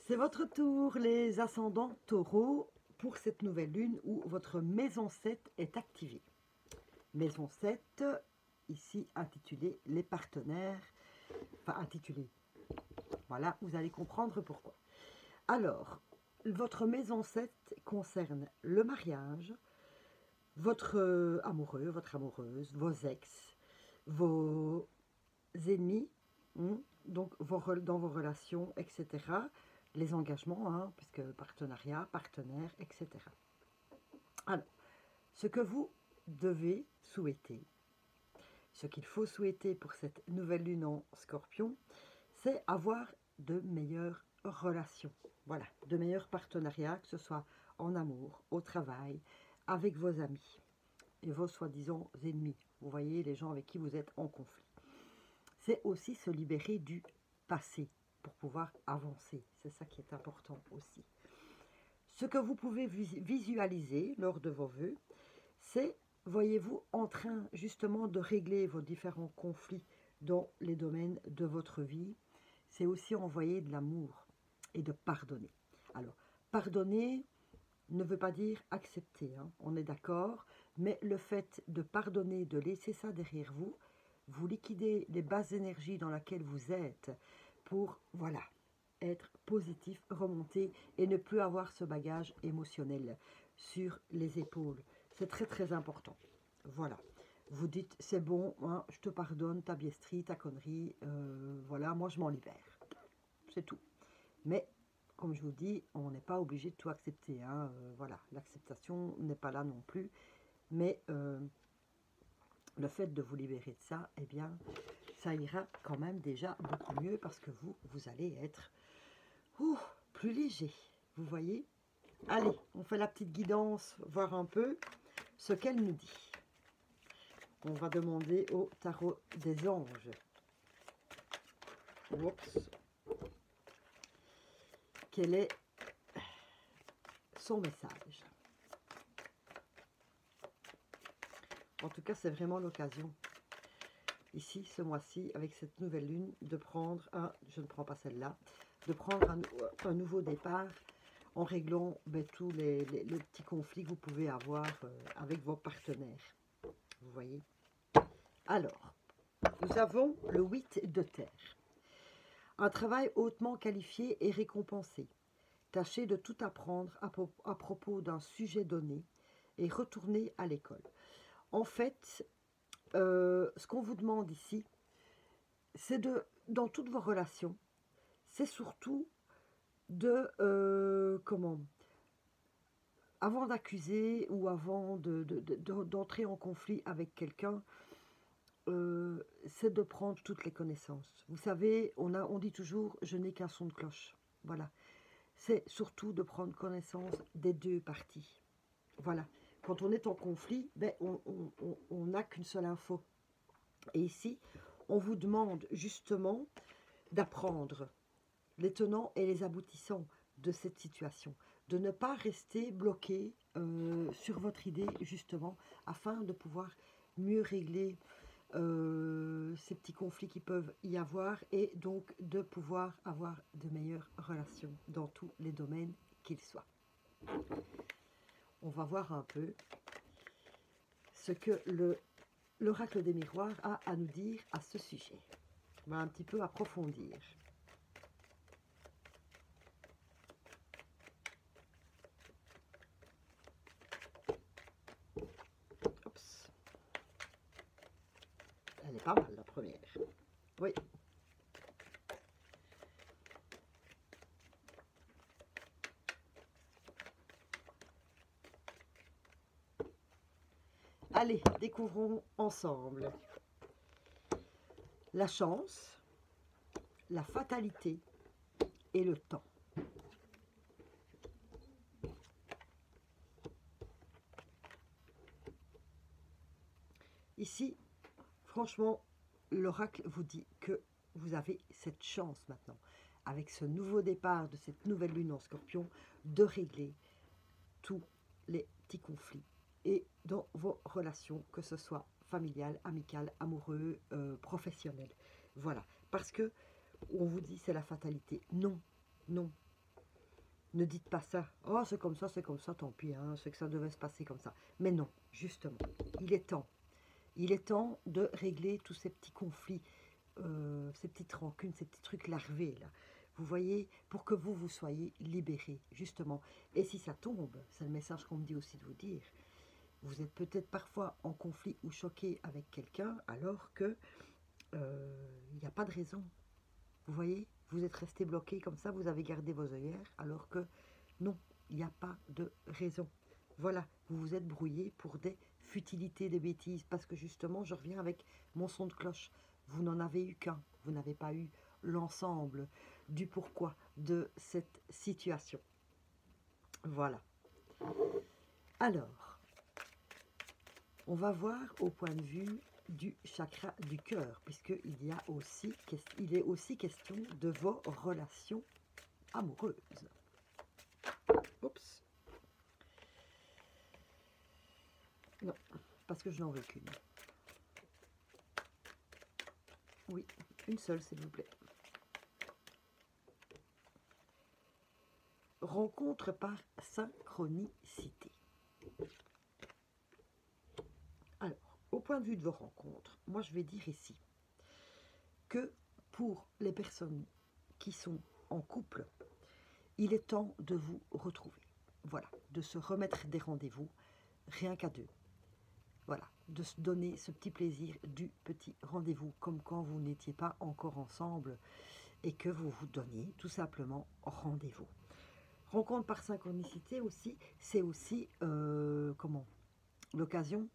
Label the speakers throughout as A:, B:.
A: C'est votre tour, les ascendants taureaux, pour cette nouvelle lune où votre maison 7 est activée. Maison 7, ici intitulée les partenaires, enfin intitulée, voilà, vous allez comprendre pourquoi. Alors, votre maison 7 concerne le mariage, votre amoureux, votre amoureuse, vos ex, vos ennemis, donc dans vos relations, etc. Les engagements, puisque partenariat, partenaire, etc. Alors, ce que vous devez souhaiter, ce qu'il faut souhaiter pour cette nouvelle lune en Scorpion, c'est avoir de meilleures relations. Voilà, de meilleurs partenariats, que ce soit en amour, au travail, avec vos amis et vos soi-disant ennemis. Vous voyez, les gens avec qui vous êtes en conflit. C'est aussi se libérer du passé pour pouvoir avancer. C'est ça qui est important aussi. Ce que vous pouvez visualiser lors de vos vœux, c'est, voyez-vous, en train justement de régler vos différents conflits dans les domaines de votre vie. C'est aussi envoyer de l'amour et de pardonner. Alors, pardonner ne veut pas dire accepter, on est d'accord, mais le fait de pardonner, de laisser ça derrière vous, vous liquidez les basses énergies dans lesquelles vous êtes pour, voilà, être positif, remonter et ne plus avoir ce bagage émotionnel sur les épaules. C'est très très important. Voilà. Vous dites, c'est bon, je te pardonne ta biesterie, ta connerie, voilà, moi je m'en libère. C'est tout. Mais, comme je vous dis, on n'est pas obligé de tout accepter. Voilà, l'acceptation n'est pas là non plus. Mais le fait de vous libérer de ça, eh bien, ça ira quand même déjà beaucoup mieux parce que vous allez être plus léger. Vous voyez? Allez, on fait la petite guidance, voir un peu ce qu'elle nous dit. On va demander au tarot des anges. Oups. Quel est son message? En tout cas, c'est vraiment l'occasion, ici, ce mois-ci, avec cette nouvelle lune, de prendre je ne prends pas celle-là, de prendre un nouveau départ en réglant tous les petits conflits que vous pouvez avoir avec vos partenaires. Vous voyez? Alors, nous avons le 8 de terre. Un travail hautement qualifié et récompensé. Tâchez de tout apprendre à propos d'un sujet donné et retournez à l'école. En fait, ce qu'on vous demande ici, c'est dans toutes vos relations, c'est surtout avant d'accuser ou avant d'entrer en conflit avec quelqu'un, c'est de prendre toutes les connaissances. Vous savez, on dit toujours, je n'ai qu'un son de cloche. Voilà. C'est surtout de prendre connaissance des deux parties. Voilà. Quand on est en conflit, on n'a qu'une seule info. Et ici, on vous demande justement d'apprendre les tenants et les aboutissants de cette situation, de ne pas rester bloqué sur votre idée justement, afin de pouvoir mieux régler ces petits conflits qui peuvent y avoir et donc de pouvoir avoir de meilleures relations dans tous les domaines qu'ils soient. On va voir un peu ce que l'oracle des miroirs a à nous dire à ce sujet. On va un petit peu approfondir. Oups. Elle est pas mal, la première. Oui. Allez, découvrons ensemble la chance, la fatalité et le temps. Ici, franchement, l'oracle vous dit que vous avez cette chance maintenant, avec ce nouveau départ de cette nouvelle lune en Scorpion, de régler tous les petits conflits et dans vos relations, que ce soit familiales, amicales, amoureux, professionnelles. Voilà, parce que on vous dit c'est la fatalité. Non, non, Ne dites pas ça. Oh, c'est comme ça, tant pis, hein, c'est que ça devait se passer comme ça. Mais non, justement, il est temps. Il est temps de régler tous ces petits conflits, ces petites rancunes, ces petits trucs larvés, là. Vous voyez, pour que vous soyez libérés, justement. Et si ça tombe, c'est le message qu'on me dit aussi de vous dire, vous êtes peut-être parfois en conflit ou choqué avec quelqu'un, alors que il n'y a pas de raison. Vous voyez, vous êtes resté bloqué comme ça, vous avez gardé vos œillères, alors que non, il n'y a pas de raison. Voilà, vous vous êtes brouillé pour des futilités, des bêtises, parce que justement, je reviens avec mon son de cloche. Vous n'en avez eu qu'un, vous n'avez pas eu l'ensemble du pourquoi de cette situation. Voilà. Alors, on va voir au point de vue du chakra du cœur, puisqu'il est aussi question de vos relations amoureuses. Oups. Non, parce que je n'en veux qu'une. Oui, une seule, s'il vous plaît. Rencontre par synchronicité. Alors, au point de vue de vos rencontres, moi je vais dire ici que pour les personnes qui sont en couple, il est temps de vous retrouver. Voilà, de se remettre des rendez-vous, rien qu'à deux. Voilà, de se donner ce petit plaisir du petit rendez-vous, comme quand vous n'étiez pas encore ensemble et que vous vous donniez tout simplement rendez-vous. Rencontre par synchronicité aussi, c'est aussi l'occasion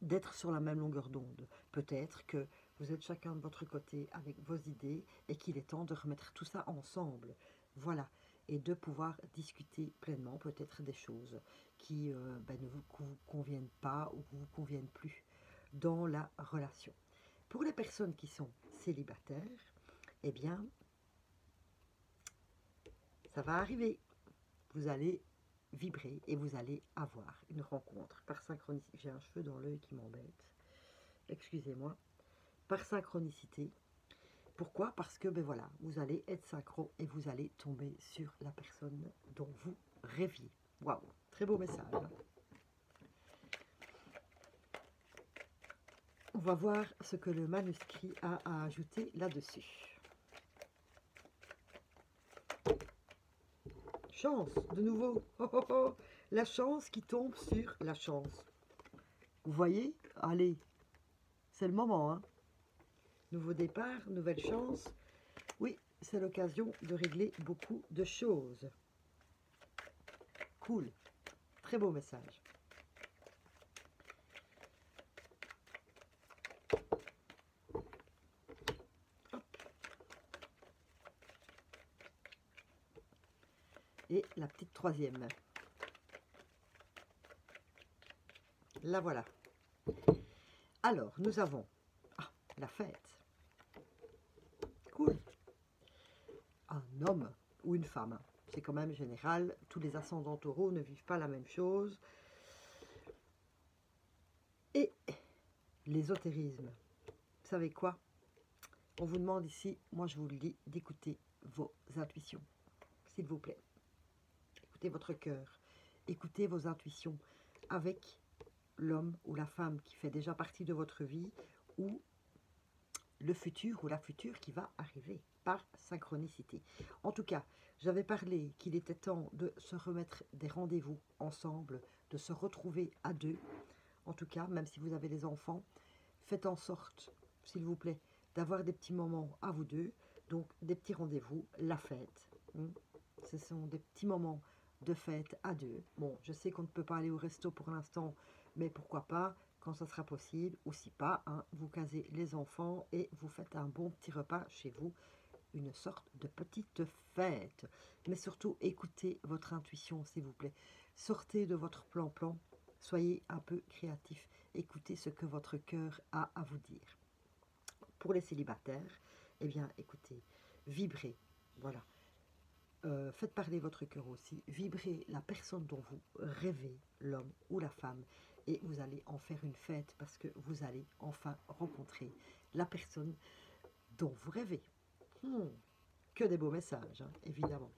A: d'être sur la même longueur d'onde. Peut-être que vous êtes chacun de votre côté avec vos idées et qu'il est temps de remettre tout ça ensemble. Voilà, et de pouvoir discuter pleinement peut-être des choses qui ne vous conviennent pas ou vous conviennent plus dans la relation. Pour les personnes qui sont célibataires, eh bien, ça va arriver. Vous allez vibrer et vous allez avoir une rencontre par synchronicité. J'ai un cheveu dans l'œil qui m'embête. Excusez-moi. Par synchronicité. Pourquoi? Parce que ben voilà, vous allez être synchro et vous allez tomber sur la personne dont vous rêviez. Waouh, très beau message. On va voir ce que le manuscrit a à ajouter là-dessus. Chance, de nouveau. Oh, oh, oh. La chance qui tombe sur la chance. Vous voyez? Allez, c'est le moment, hein. Nouveau départ, nouvelle chance. Oui, c'est l'occasion de régler beaucoup de choses. Cool. Très beau message. Hop. Et la petite troisième. La voilà. Alors, nous avons la fête. Cool. Un homme ou une femme. C'est quand même général. Tous les ascendants taureaux ne vivent pas la même chose. Et l'ésotérisme. Vous savez quoi? On vous demande ici, moi je vous le dis, d'écouter vos intuitions. S'il vous plaît. Écoutez votre cœur. Écoutez vos intuitions avec l'homme ou la femme qui fait déjà partie de votre vie ou le futur ou la future qui va arriver par synchronicité. En tout cas, j'avais parlé qu'il était temps de se remettre des rendez-vous ensemble, de se retrouver à deux. En tout cas, même si vous avez des enfants, faites en sorte, s'il vous plaît, d'avoir des petits moments à vous deux. Donc, des petits rendez-vous, la fête. Ce sont des petits moments de fête à deux. Bon, je sais qu'on ne peut pas aller au resto pour l'instant, mais pourquoi pas quand ça sera possible, ou si pas, hein, vous casez les enfants et vous faites un bon petit repas chez vous, une sorte de petite fête. Mais surtout, écoutez votre intuition, s'il vous plaît. Sortez de votre plan-plan, soyez un peu créatif, écoutez ce que votre cœur a à vous dire. Pour les célibataires, eh bien, écoutez, vibrez, voilà. Faites parler votre cœur aussi, vibrez la personne dont vous rêvez, l'homme ou la femme, et vous allez en faire une fête parce que vous allez enfin rencontrer la personne dont vous rêvez. Que des beaux messages, hein, évidemment.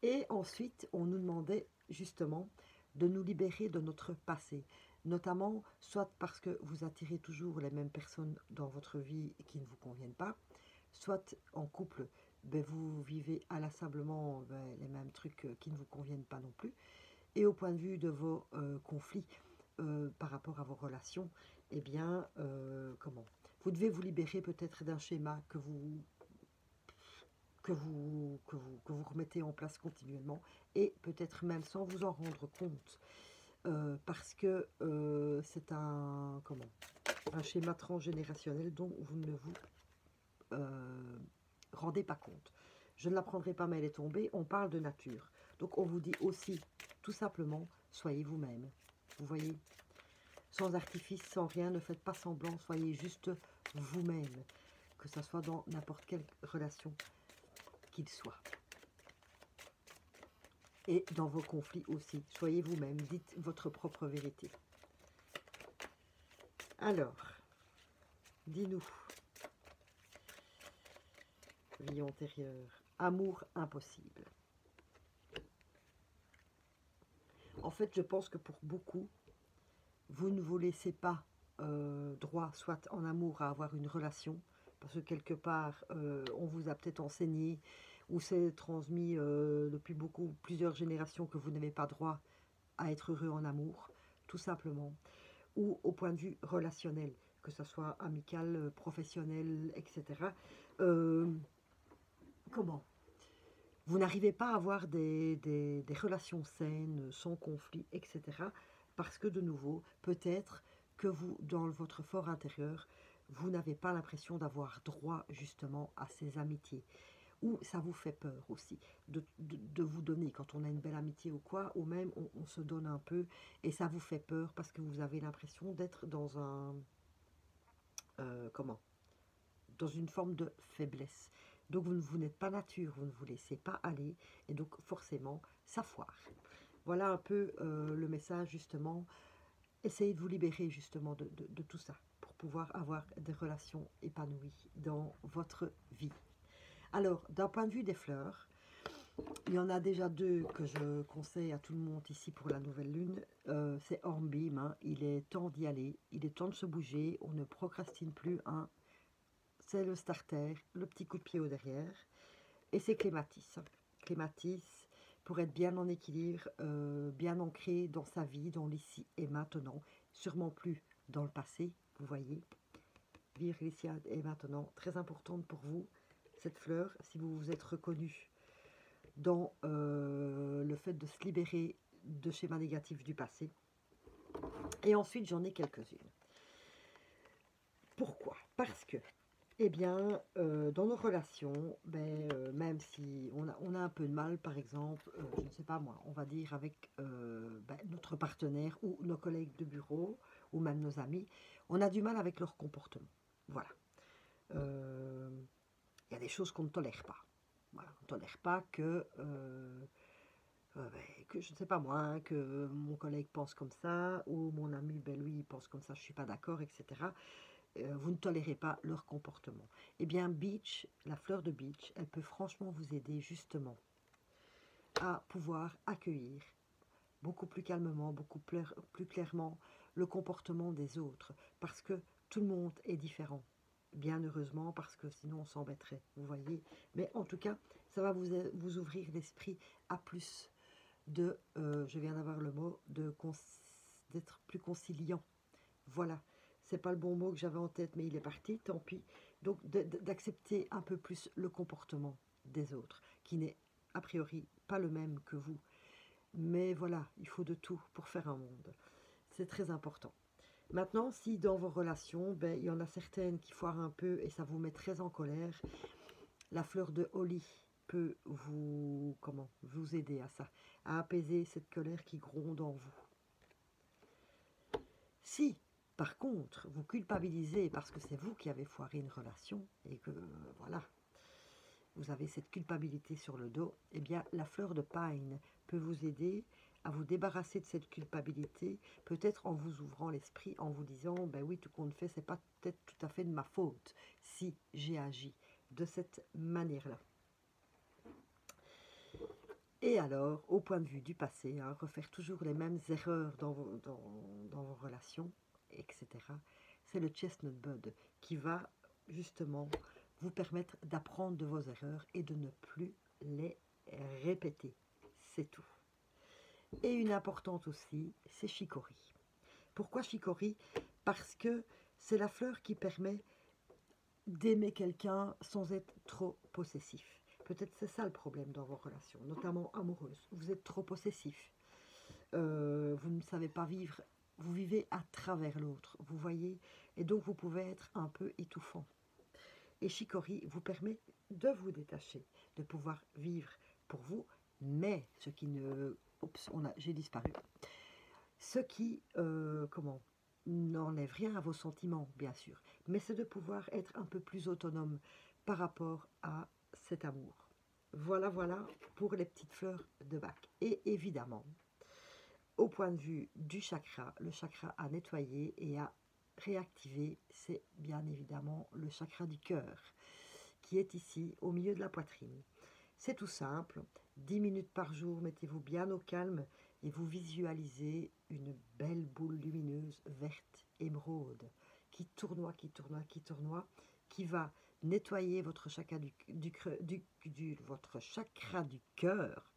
A: Et ensuite, on nous demandait justement de nous libérer de notre passé, notamment soit parce que vous attirez toujours les mêmes personnes dans votre vie qui ne vous conviennent pas, soit en couple, ben, vous vivez inlassablement ben, les mêmes trucs qui ne vous conviennent pas non plus. Et au point de vue de vos conflits par rapport à vos relations, eh bien, comment vous devez vous libérer peut-être d'un schéma que vous remettez en place continuellement et peut-être même sans vous en rendre compte parce que c'est un schéma transgénérationnel dont vous ne vous rendez pas compte. Je ne la prendrai pas, mais elle est tombée. On parle de nature. Donc on vous dit aussi, tout simplement, soyez vous-même. Vous voyez, sans artifice, sans rien, ne faites pas semblant, soyez juste vous-même. Que ce soit dans n'importe quelle relation qu'il soit. Et dans vos conflits aussi, soyez vous-même, dites votre propre vérité. Alors, dis-nous, vie antérieure, amour impossible. En fait, je pense que pour beaucoup, vous ne vous laissez pas droit, soit en amour, à avoir une relation, parce que quelque part, on vous a peut-être enseigné, ou c'est transmis depuis plusieurs générations que vous n'avez pas droit à être heureux en amour, tout simplement, ou au point de vue relationnel, que ce soit amical, professionnel, etc. Comment vous n'arrivez pas à avoir des relations saines, sans conflit, etc. Parce que, de nouveau, peut-être que vous, dans votre fort intérieur, vous n'avez pas l'impression d'avoir droit, justement, à ces amitiés. Ou ça vous fait peur aussi de vous donner, quand on a une belle amitié ou quoi, ou même on se donne un peu, et ça vous fait peur parce que vous avez l'impression d'être dans comment dans une forme de faiblesse. Donc vous n'êtes pas nature, vous ne vous laissez pas aller, et donc forcément, ça foire. Voilà un peu le message justement. Essayez de vous libérer justement de tout ça, pour pouvoir avoir des relations épanouies dans votre vie. Alors, d'un point de vue des fleurs, il y en a déjà deux que je conseille à tout le monde ici pour la nouvelle lune. C'est Hornbeam, hein. Il est temps d'y aller, il est temps de se bouger, on ne procrastine plus, hein. C'est le starter, le petit coup de pied au derrière. Et c'est Clématis. Clématis, pour être bien en équilibre, bien ancré dans sa vie, dans l'ici et maintenant, sûrement plus dans le passé, vous voyez. Vivre l'ici et maintenant, très importante pour vous, cette fleur, si vous vous êtes reconnu dans le fait de se libérer de schémas négatifs du passé. Et ensuite, j'en ai quelques-unes. Pourquoi? Parce que eh bien, dans nos relations, ben, même si on a un peu de mal, par exemple, je ne sais pas moi, on va dire avec ben, notre partenaire ou nos collègues de bureau, ou même nos amis, on a du mal avec leur comportement. Voilà. Il y a des choses qu'on ne tolère pas. Voilà. On ne tolère pas ben, que je ne sais pas moi, hein, que mon collègue pense comme ça, ou mon ami, ben, lui, il pense comme ça, je ne suis pas d'accord, etc. Vous ne tolérez pas leur comportement. Eh bien, Beach, la fleur de Beach, elle peut franchement vous aider justement à pouvoir accueillir beaucoup plus calmement, beaucoup plus clairement le comportement des autres, parce que tout le monde est différent. Bien heureusement, parce que sinon on s'embêterait, vous voyez. Mais en tout cas, ça va vous ouvrir l'esprit à plus je viens d'avoir le mot, d'être plus conciliant. Voilà. C'est pas le bon mot que j'avais en tête, mais il est parti, tant pis. Donc d'accepter un peu plus le comportement des autres, qui n'est a priori pas le même que vous. Mais voilà, il faut de tout pour faire un monde. C'est très important. Maintenant, si dans vos relations, ben, il y en a certaines qui foirent un peu et ça vous met très en colère, la fleur de Holly peut vous aider à ça, à apaiser cette colère qui gronde en vous. Si, par contre, vous culpabilisez parce que c'est vous qui avez foiré une relation et que, voilà, vous avez cette culpabilité sur le dos, eh bien, la fleur de pine peut vous aider à vous débarrasser de cette culpabilité, peut-être en vous ouvrant l'esprit, en vous disant, ben oui, tout compte fait, c'est pas peut-être tout à fait de ma faute si j'ai agi de cette manière-là. Et alors, au point de vue du passé, hein, refaire toujours les mêmes erreurs dans vos relations, etc. C'est le chestnut bud qui va justement vous permettre d'apprendre de vos erreurs et de ne plus les répéter. C'est tout. Et une importante aussi, c'est chicory. Pourquoi chicory? Parce que c'est la fleur qui permet d'aimer quelqu'un sans être trop possessif. Peut-être c'est ça le problème dans vos relations, notamment amoureuses. Vous êtes trop possessif. Vous ne savez pas vivre. Vous vivez à travers l'autre, vous voyez. Et donc vous pouvez être un peu étouffant. Et chicory vous permet de vous détacher, de pouvoir vivre pour vous, mais ce qui ne... Oups, j'ai disparu. Ce qui, n'enlève rien à vos sentiments, bien sûr, mais c'est de pouvoir être un peu plus autonome par rapport à cet amour. Voilà, voilà pour les petites fleurs de Bach. Et évidemment, au point de vue du chakra, le chakra à nettoyer et à réactiver, c'est bien évidemment le chakra du cœur, qui est ici au milieu de la poitrine. C'est tout simple, 10 minutes par jour, mettez-vous bien au calme et vous visualisez une belle boule lumineuse verte émeraude qui tournoie, qui tournoie, qui tournoie, qui va nettoyer votre chakra votre chakra du cœur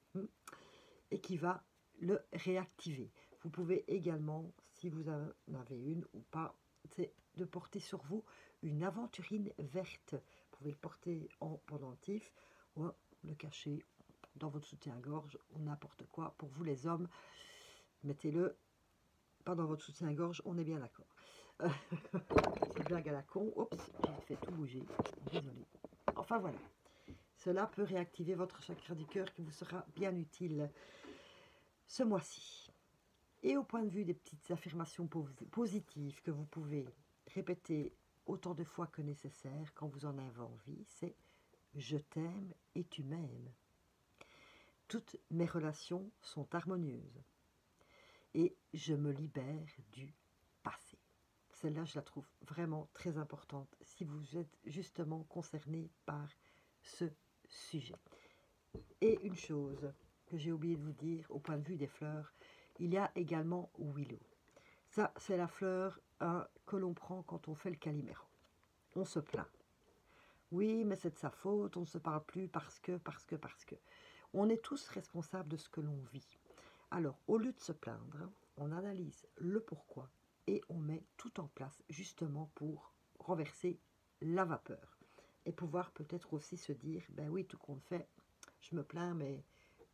A: et qui va le réactiver. Vous pouvez également, si vous en avez une ou pas, c'est de porter sur vous une aventurine verte. Vous pouvez le porter en pendentif ou le cacher dans votre soutien-gorge ou n'importe quoi. Pour vous les hommes, mettez-le pas dans votre soutien-gorge, on est bien d'accord. C'est une blague à la con. Oups, j'ai fait tout bouger. Désolée. Enfin voilà. Cela peut réactiver votre chakra du cœur qui vous sera bien utile ce mois-ci. Et au point de vue des petites affirmations positives que vous pouvez répéter autant de fois que nécessaire quand vous en avez envie, c'est « Je t'aime et tu m'aimes ». Toutes mes relations sont harmonieuses et je me libère du passé. Celle-là, je la trouve vraiment très importante si vous êtes justement concerné par ce sujet. Et une chose que j'ai oublié de vous dire au point de vue des fleurs, il y a également Willow. Ça, c'est la fleur que l'on prend quand on fait le caliméro. On se plaint. Oui, mais c'est de sa faute, on ne se parle plus parce que. On est tous responsables de ce que l'on vit. Alors, au lieu de se plaindre, on analyse le pourquoi et on met tout en place justement pour renverser la vapeur. Et pouvoir peut-être aussi se dire, ben oui, tout compte fait, je me plains, mais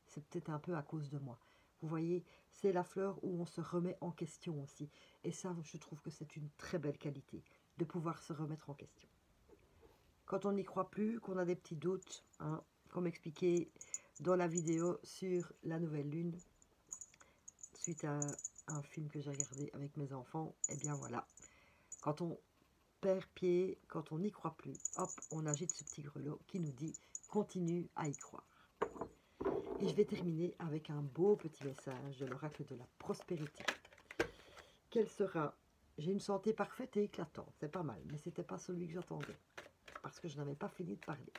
A: c'est peut-être un peu à cause de moi. Vous voyez, c'est la fleur où on se remet en question aussi. Et ça, je trouve que c'est une très belle qualité, de pouvoir se remettre en question. Quand on n'y croit plus, qu'on a des petits doutes, hein, comme expliqué dans la vidéo sur la nouvelle lune, suite à un film que j'ai regardé avec mes enfants, et bien voilà. Quand on perd pied, quand on n'y croit plus, hop, on agite ce petit grelot qui nous dit « Continue à y croire ». Et je vais terminer avec un beau petit message de l'oracle de la prospérité. Quelle sera... J'ai une santé parfaite et éclatante, c'est pas mal, mais c'était pas celui que j'attendais, parce que je n'avais pas fini de parler.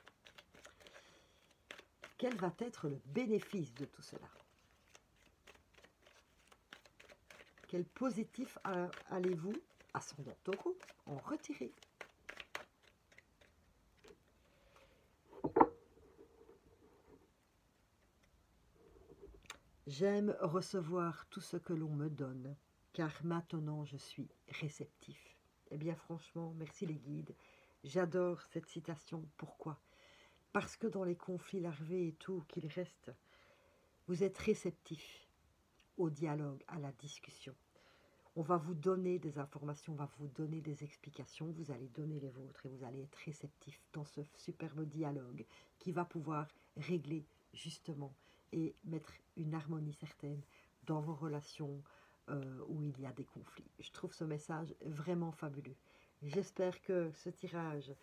A: Quel va être le bénéfice de tout cela? Quel positif allez-vous, ascendant Taureau, en retirer? J'aime recevoir tout ce que l'on me donne, car maintenant je suis réceptif. Eh bien franchement, merci les guides. J'adore cette citation. Pourquoi? Parce que dans les conflits larvés et tout qu'il reste, vous êtes réceptif au dialogue, à la discussion. On va vous donner des informations, on va vous donner des explications, vous allez donner les vôtres et vous allez être réceptif dans ce superbe dialogue qui va pouvoir régler justement et mettre une harmonie certaine dans vos relations où il y a des conflits. Je trouve ce message vraiment fabuleux. J'espère que ce tirage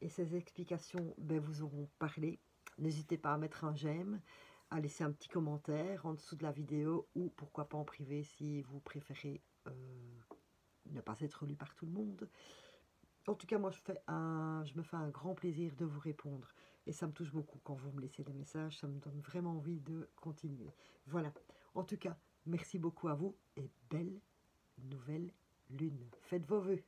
A: et ces explications vous auront parlé. N'hésitez pas à mettre un j'aime, à laisser un petit commentaire en dessous de la vidéo ou pourquoi pas en privé si vous préférez ne pas être lu par tout le monde. En tout cas, moi, je me fais un grand plaisir de vous répondre. Et ça me touche beaucoup quand vous me laissez des messages, ça me donne vraiment envie de continuer. Voilà, en tout cas, merci beaucoup à vous et belle nouvelle lune. Faites vos vœux.